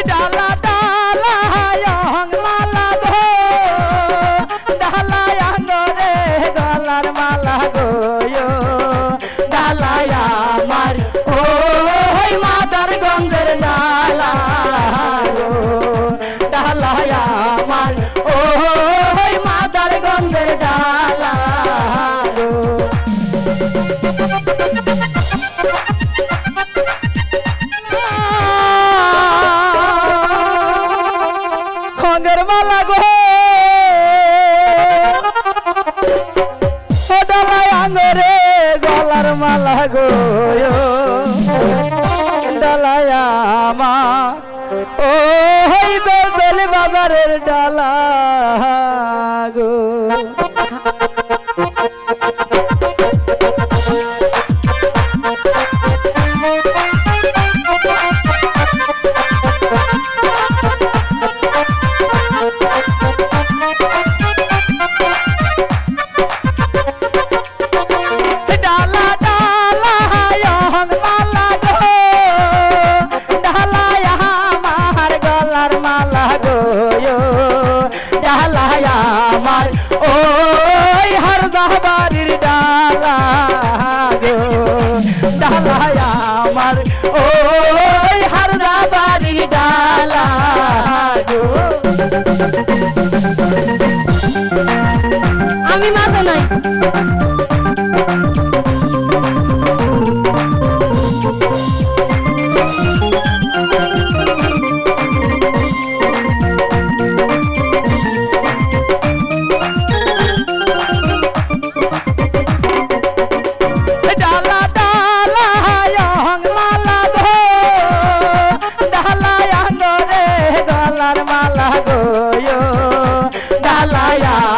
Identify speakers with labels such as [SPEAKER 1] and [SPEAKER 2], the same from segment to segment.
[SPEAKER 1] डाला डाला यंग माला गो डाला यंग रे गलार माला गो यो डाला আমার ও মাদার গন্ধের ডালা গো ডালা আমার ও মাদার গন্ধের ডালা গো গন্ধের মালা গো ডালা আঙ্গরে গলার মালা গো ডালা আমার ও বেল বাজারের ডালা গো আমার ওই হরদাবাড়ির ডালা গো ডালা আমার ওই হরদাবাড়ির ডালা গো আমি মাথা নাই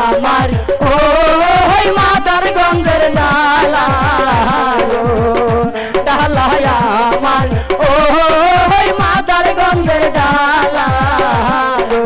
[SPEAKER 1] আমার ওই মাদার গন্ধের ডালা গো ডালা আমার ওই মাদার গন্ধের ডালা গো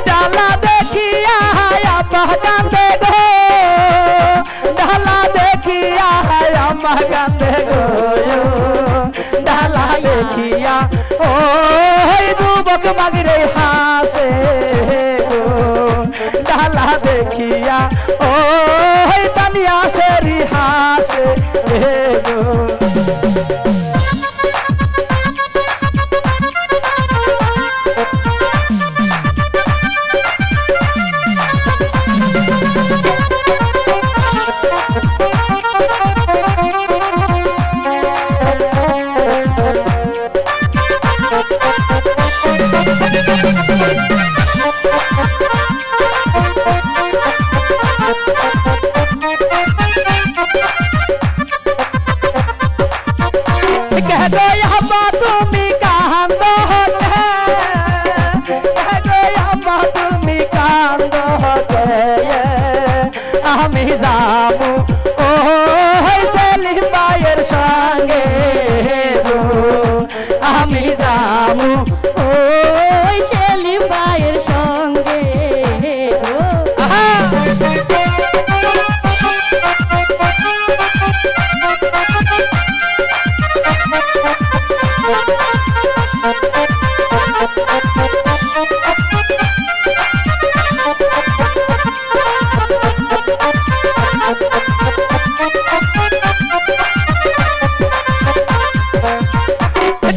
[SPEAKER 1] डाला देखिया कांदे गो डाला देखिया अम्मा कांदे गो डाला देखिया ओ युवक मगरे हासे गो डाला देखिया ओ तनिया से रिहासे गो कह दो यहाँ तुम्हें कहाँ दो कह दो यहाँ तुम्हें कहाँ दो আমি যাবো ও সেলিম ভাইয়ের সঙ্গে আমি যাবো ও সেলিম ভাইয়ের সঙ্গে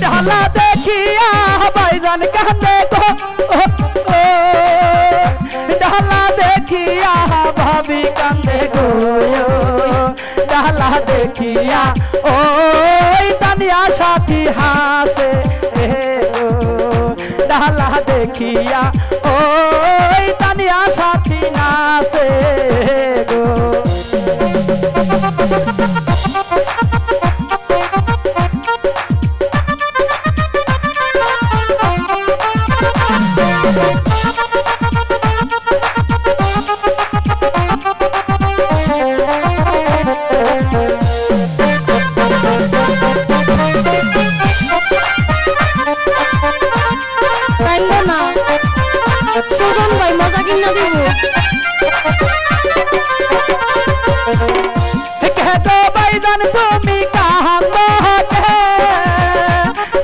[SPEAKER 1] डाला देखिया भाईजान कहने को डाला देखिया भाभी कंधे को डाला देखिया ओ तनिया साथी हासे डाला देखिया ओ तनिया साथी नासे गो বাহিদান তুমি কান্দ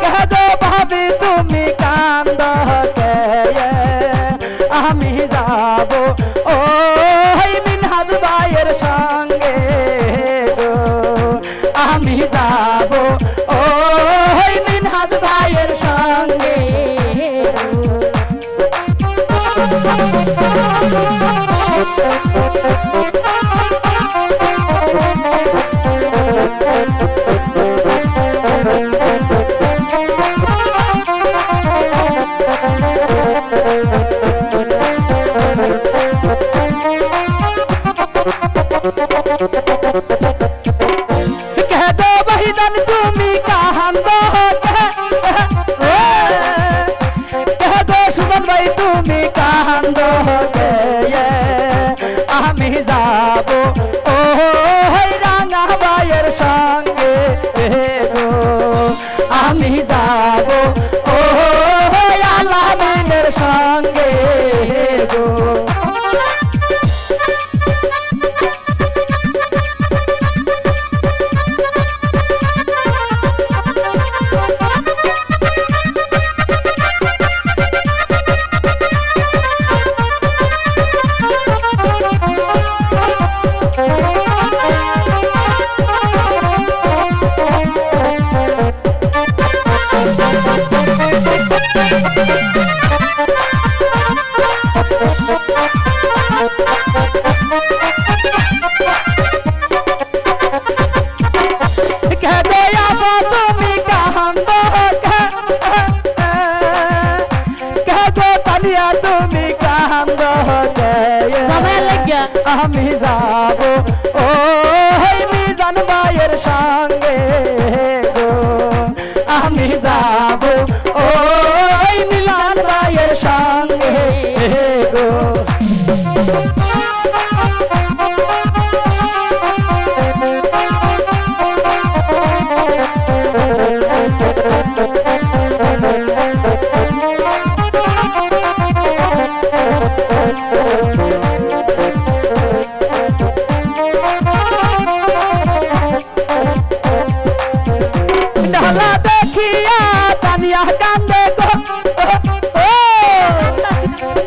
[SPEAKER 1] কেদো ভাবি তুমি কান্দ কে আমি যাব ও মিনহাজ ভাইয়ের সঙ্গে গো আমি যাব ও মিনহাজ ভাইয়ের সঙ্গে কেদো বাহিদান তুমি কান্দ কেদো সুমন ভাই তুমি কান্দ আমি যাব ও রাঙা ভাইয়ের সঙ্গে গো আমি যাব ও আলামিনের সঙ্গে গো তুমি কান্দ আমি যাব ও মিজান ভাইয়ের সঙ্গে গো আমি যাব ও মিলান ভাইয়ের সঙ্গে গো ডালা দেখিয়া তানিয়া কান্দে গো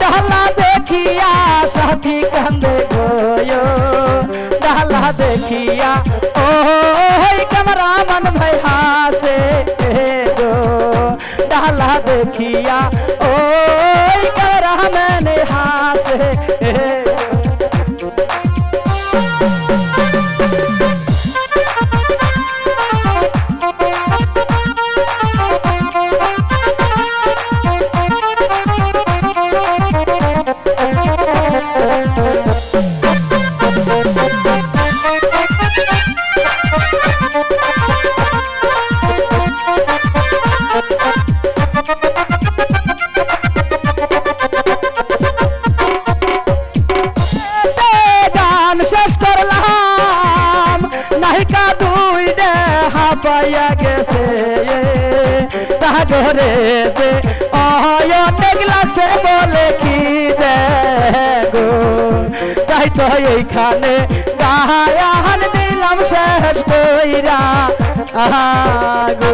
[SPEAKER 1] ডালা দেখিয়া সাথী কান্দে গো ডালা দেখিয়া ও ক্যামেরাম্যান ভাই হাসে গো ডালা দেখিয়া ও ক্যামেরাম্যান হাসে গান শেষ করলাম নাহিকা দুই দেহা পাইয়া গেছে তাগরে যে অনেক লাগছে বলে কি গো তাই তো এইখানে গায়ান দিলাম শেষ কইরা গো